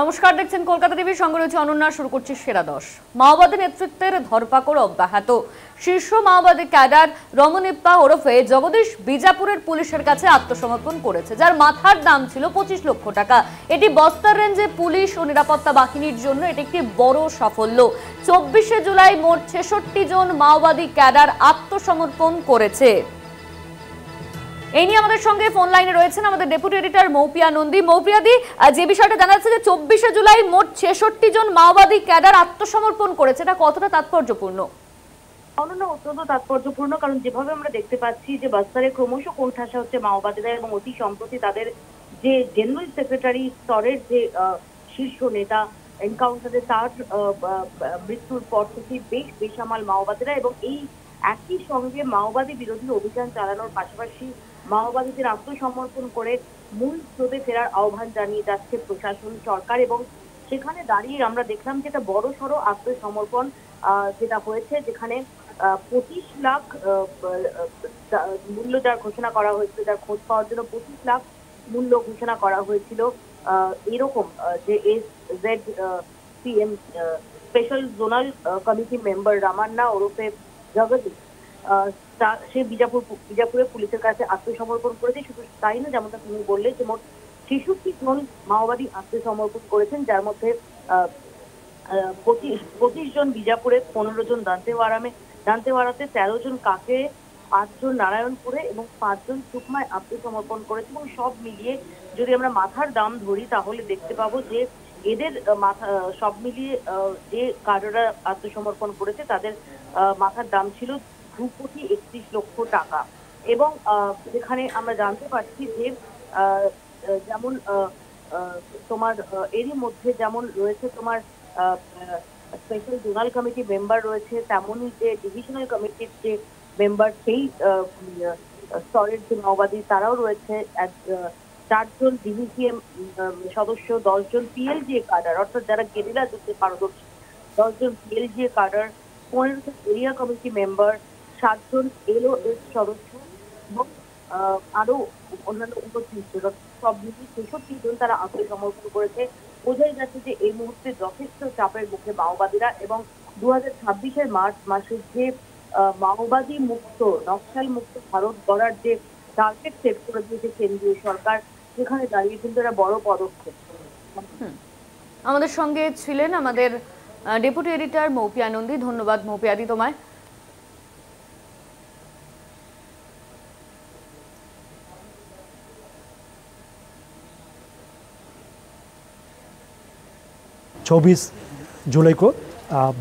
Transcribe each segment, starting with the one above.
নমস্কার, দেখছেন কলকাতা টিভি, সঙ্গে রয়েছে অনন্যা। শুরু করছি সেরা 10। মাওবাদী নেতৃত্বের ধরপাকড় অব্যাহত। শীর্ষ মাওবাদী ক্যাডার রমনিপ্পা ওরফে জগদীশ বিজাপুরের পুলিশের কাছে আত্মসমর্পণ করেছে, যার মাথার দাম ছিল 25 লক্ষ টাকা। এটি বস্তার রেঞ্জে পুলিশ ও নিরাপত্তা বাহিনীর জন্য এটি একটি বড় সাফল্য। 24শে জুলাই মোট 66 জন মাওবাদী ক্যাডার আত্মসমর্পণ করেছে। এই নিয়ে আমাদের সঙ্গে ফোন লাইনে রয়েছেন আমাদের ডেপুটি এডিটর মৌপিয়া নন্দী। মৌপিয়াদি, যে বিষয়টা জানা যাচ্ছে যে 24শে জুলাই মোট 66 জন মাওবাদী ক্যাডার আত্মসমর্পণ করেছে, এটা কতটা তাৎপর্যপূর্ণ? অনন্য অত্যন্ত তাৎপর্যপূর্ণ, কারণ যেভাবে আমরা দেখতে পাচ্ছি যে বাস্তারে ক্রমশ কোণঠাসা হচ্ছে মাওবাদীরা, এবং অতি সম্প্রতি তাদের যে জেনারেল সেক্রেটারি স্তরের যে শীর্ষ নেতা এনকাউন্টারে তার মৃত্যুর পর থেকে বেশ বেসামাল মাওবাদীরা, এবং এই একই সঙ্গে মাওবাদী বিরোধী অভিযান চালানোর পাশাপাশি মাওবাদীদের আত্মসমর্পণ করে মূল স্রোতে ফেরার আহ্বান জানিয়ে যাচ্ছে প্রশাসন, সরকার। এবং সেখানে দাঁড়িয়ে আমরা দেখলাম যে একটা বড় সড়ো আত্মসমর্পণ যেটা হয়েছে, যেখানে 25 লাখ মূল্য যার ঘোষণা করা হয়েছিল, যার খোঁজ পাওয়ার জন্য 25 লাখ মূল্য ঘোষণা করা হয়েছিল। এরকম যে SZPM special zonal committee member Ramanna ওরফে জগদীশ, সে বিজাপুরে পুলিশের কাছে আত্মসমর্পণ করেছে। শুধু তাই না, যেমনটা তুমি বললে যে মোট 66 জন মাওবাদী আত্মসমর্পণ করেছেন, যার মধ্যে 25 জন বিজাপুরে, 15 জন দান্তেওয়াড়াতে, 13 জন কাকে, 5 জন নারায়ণপুরে এবং 5 জন সুকমায় আত্মসমর্পণ করেছে। এবং সব মিলিয়ে যদি আমরা মাথার দাম ধরি তাহলে দেখতে পাবো যে এদের সব মিলিয়ে যে কাডাররা আত্মসমর্পণ করেছে তাদের মাথার দাম ছিল 2,31,00,000 টাকা। এবং যেখানে আমরা জানতে পারছি যে যেমন তোমার এরই মধ্যে যেমন রয়েছে তোমার স্পেশাল জোনাল কমিটি মেম্বার রয়েছে, তেমনই যে ডিভিশনাল কমিটির যে মেম্বার সেই স্তরের যে মাওবাদী তারাও রয়েছে। 4 জন ডিভিসিএম সদস্য, 10 জন PLGA কাডার, অর্থাৎ যারা গেরিলা যুদ্ধে পারদর্শী, 10 জন PLGA কাডার, 15 জন এরিয়া কমিটি মেম্বার, 7 জন LOS সদস্য এবং আরো অন্যান্য 29 জন, সব মিলিয়ে 66 জন তারা আত্মসমর্পণ করেছে। বোঝাই যাচ্ছে যে এই মুহূর্তে যথেষ্ট চাপের মুখে মাওবাদীরা, এবং 2026-এর মার্চ মাসে যে মাওবাদী মুক্ত, নকশাল মুক্ত ভারত গড়ার যে টার্গেট সেট করে দিয়েছে কেন্দ্রীয় সরকার, সেখানে দাঁড়িয়ে কিন্তু একটা বড় পদক্ষেপ। আমাদের সঙ্গে ছিলেন আমাদের ডেপুটি এডিটর মৌপিয়া নন্দী। ধন্যবাদ মৌপিয়াদি তোমায়। चौबीस जुलाई को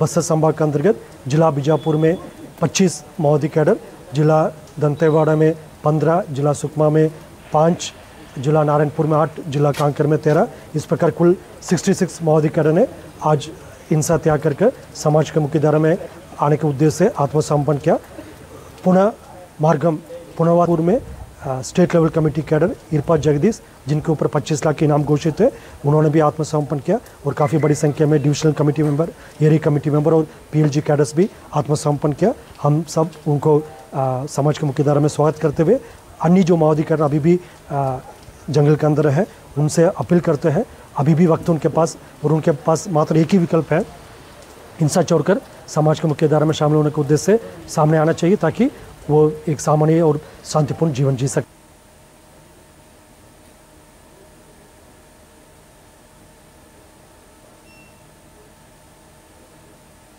बस्तर संभाग के अंतर्गत जिला बीजापुर में 25 माओवादी कैडर, जिला दंतेवाड़ा में 15, जिला सुकमा में 5, जिला नारायणपुर में 8, जिला कांकेर में 13, इस प्रकार कुल 66 माओवादी कैडर ने आज हिंसा त्याग करके समाज के मुख्यधारा में आने के उद्देश्य से आत्मसमर्पण किया। पुनः मार्गम पुनवापुर में state level committee cadre Irpa Jagdish, जिनके ऊपर 25 लाख के इनाम घोषित है, उन्होंने भी आत्मसमर्पण किया। और काफ़ी बड़ी संख्या में divisional committee member, area committee member और PLG कैडर्स भी आत्मसमर्पण किया। हम सब उनको समाज के मुख्यधारा में स्वागत करते हुए अन्य जो माओवादी कैडर अभी भी जंगल के अंदर है, उनसे अपील करते हैं, अभी भी वक्त उनके पास, और उनके पास मात्र एक ही विकल्प है, हिंसा छोड़कर समाज के मुख्यधारा में शामिल होने के उद्देश्य से सामने आना चाहिए, ताकि वो एक सामान्य और शांतिपूर्ण जीवन जी सके।